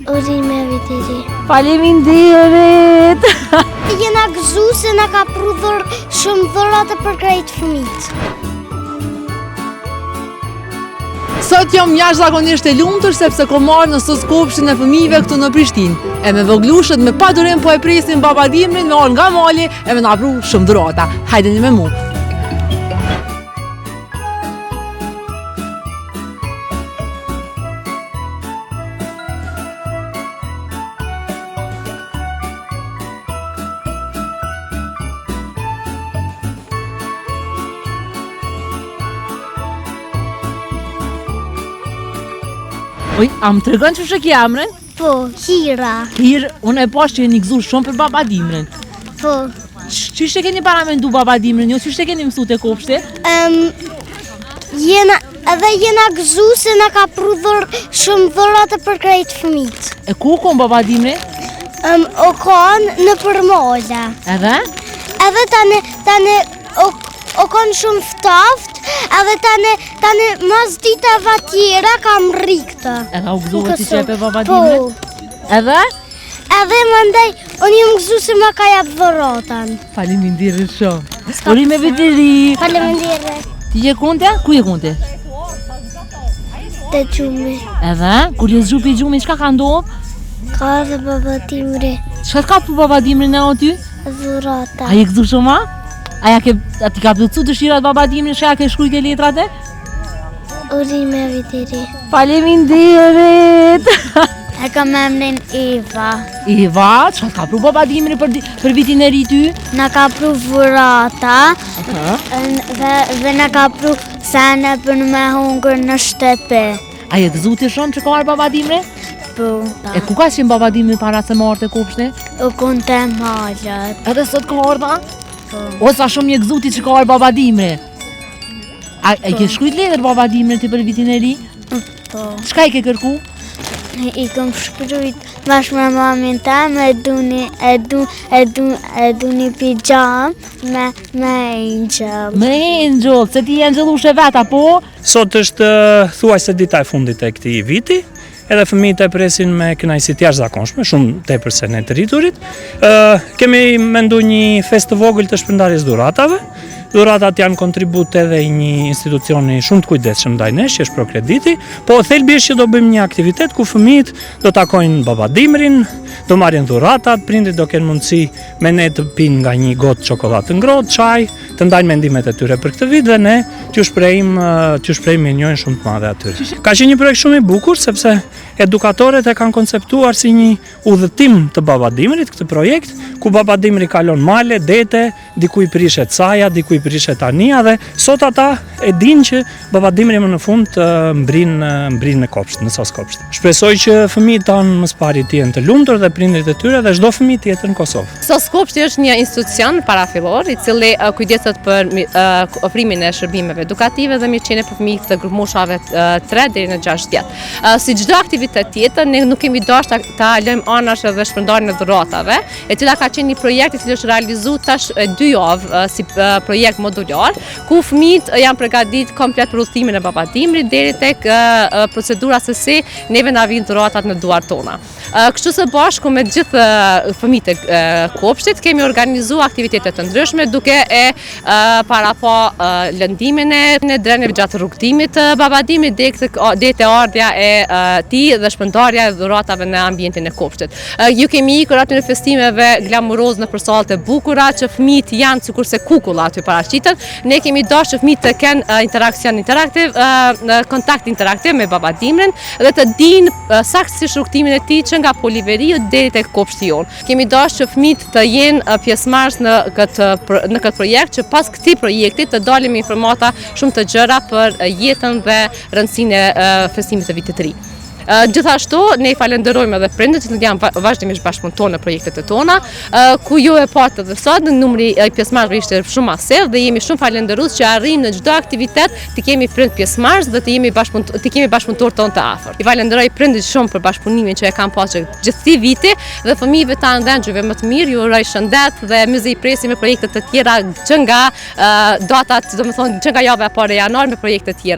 Urime vit i ri. Faleminderit! Jena gëzu se na ka pru shumë dhurata për krejt fëmijët. Sot jam jashtëzakonisht e lumtur sepse kom marrë në sos kopshtin e fëmijëve këtu në Prishtinë. E me voglushët me padurim po e presin baba Dimrin me orë nga mali e me na pru shumë dhurata. Hajdeni me mu. Oj, a më tregon që shë kja emrin? Po, Hira. Hirë, unë e pash që jeni gëzu shumë për baba Dimrin. Po. Qështë e keni paramendu baba Dimrin, jo qështë e keni mësu të kopshti? Jena gëzu se na ka pru shumë dhurata për krejt fëmijët. E ku kon baba Dimri? O kanë në përmolla. Edhe? Edhe tani o kanë shumë ftaft, edhe tani mas ditave tjera kam rikta. Edhe u gëzu ti qepe baba Dimri? Edhe? Edhe mandej, unë jam gëzu se ma ka jap dhuratan. Faleminderit shumë. Urime vit i ri. Faleminderit. Ti je konte? Ku je konte? Te gjumi. Edhe? Kur je zgjupi gjumi, qka ka ndodh? Ka dhe baba Dimri. Qka ka për baba Dimri në aty? Dhurata. A je gëzu shumë? A ti ka plëcu dëshirat baba Dimri, shka ke shkrujt e letrate? Urime vit i ri. Faleminderit! E kam emrin Eva. Eva, qka ka pru baba Dimri për vitin e ri ty? Na ka pru dhurata dhe na ka pru sene për me hungër në shtepe. A je gëzu ti shumë që ka arë baba Dimri? Po. E ku ka qenë baba Dimri para se marrë të kopshti? U kun të malët. Edhe sot ka arë ta? Po. O sa shumë je gëzu ti që ka arë baba Dimri? A ke shkrujt letër baba Dimri ti për vitin e ri? Po. Qka i ke kërku? I kom shkrujt bash me mamin tem e duni pijam me Angel. Me Angel, se ti Angel ushe veta, po? Sot është thuajse dita e fundit e këtij viti, edhe fëmijët e presin me kënaqësi të jashtëzakonshme, shumë tepër se ne të rriturit. Kemi mendu një fest të vogël të shpërndarjes dhuratave. Dhuratat janë kontribut edhe i një institucioni shumë të kujdesshëm ndaj nesh, që është Prokrediti, po thelbi është që do bëjmë një aktivitet ku fëmijët do takojnë baba Dimrin, do marrin dhuratat, prindrit do kenë mundësi me ne të pinë nga një gotë çokoladë të ngrohtë, çaj, të ndajnë mendimet e tyre për këtë vit dhe ne t'ju shprehim mirënjohjen shumë të madhe atyre. Ka qenë një projekt shumë i bukur sepse edukatorët e kanë konceptuar si një udhëtim të baba Dimrit këtë projekt, ku baba Dimri kalon male, dete, diku i prishet saja, diku i prishet ania dhe sot ata e dinë që baba Dimri më në fund mbrin në kopsht, në sos kopsht. Shpresoj që fëmijët tanë më së pari të jenë të lumtur dhe prindrit e tyre dhe çdo fëmijë tjetër në Kosovë. Sos kopshti është një institucion parafillor i cili kujdeset për ofrimin e shërbimeve edukative dhe mirëqenie për fëmijët të grupmoshave 3 deri në 6 vjet. Si çdo aktivitet tjetër, ne nuk kemi dashur ta lëmë anash edhe shpërndarjen e dhuratave, e cila ka qenë një projekt i cili është realizuar tash 2 javë si projekt modular, ku fëmijët janë përgatitur komplet për udhëtimin e baba Dimrit deri tek procedura se si neve na vijnë dhuratat në duart tona. Kështu së bashku me gjithë fëmijët e kopshtit kemi organizuar aktivitete të ndryshme duke e parapa lëndimin e dreneve gjatë rrugëtimit të baba Dimrit deri te ardha e tij dhe shpërndarja e dhuratave në ambientin e kopshtit. Ju kemi ikur aty në festimeve glamuroz në sallet e bukura që fëmijët janë sikurse kukulla aty paraqiten. Ne kemi dashur që fëmijët të kenë interakcion interaktiv, kontakt interaktiv me baba Dimrin dhe të dinë saktësisht rrugtimin e tij nga Poliveriu deri tek kopshti jon. Kemi dashur që fëmijët të jenë pjesëmarrës në këtë projekt, që pas këtij projekti të dalim me informata shumë të gjëra për jetën dhe rëndësinë e festimit të vitit të ri. Gjithashtu, ne i falenderojmë edhe prindërit që janë vazhdimisht bashkëpunëtor në projektet e tona, ku ju e patë edhe sot, numri i pjesëmarrësve ishte shumë masiv dhe jemi shumë falenderues që arrijmë në çdo aktivitet të kemi prind pjesëmarrës dhe të kemi bashkëpunëtor tonë të afër. I falenderoj prindërit shumë për bashkëpunimin që e kanë pasur gjithë këtij viti dhe fëmijëve tanë ndërgjëve më të mirë, ju uroj shëndet dhe mëzi i presim me projekte të tjera që nga datat, domethënë që nga java e parë e janar me projekte të tjera.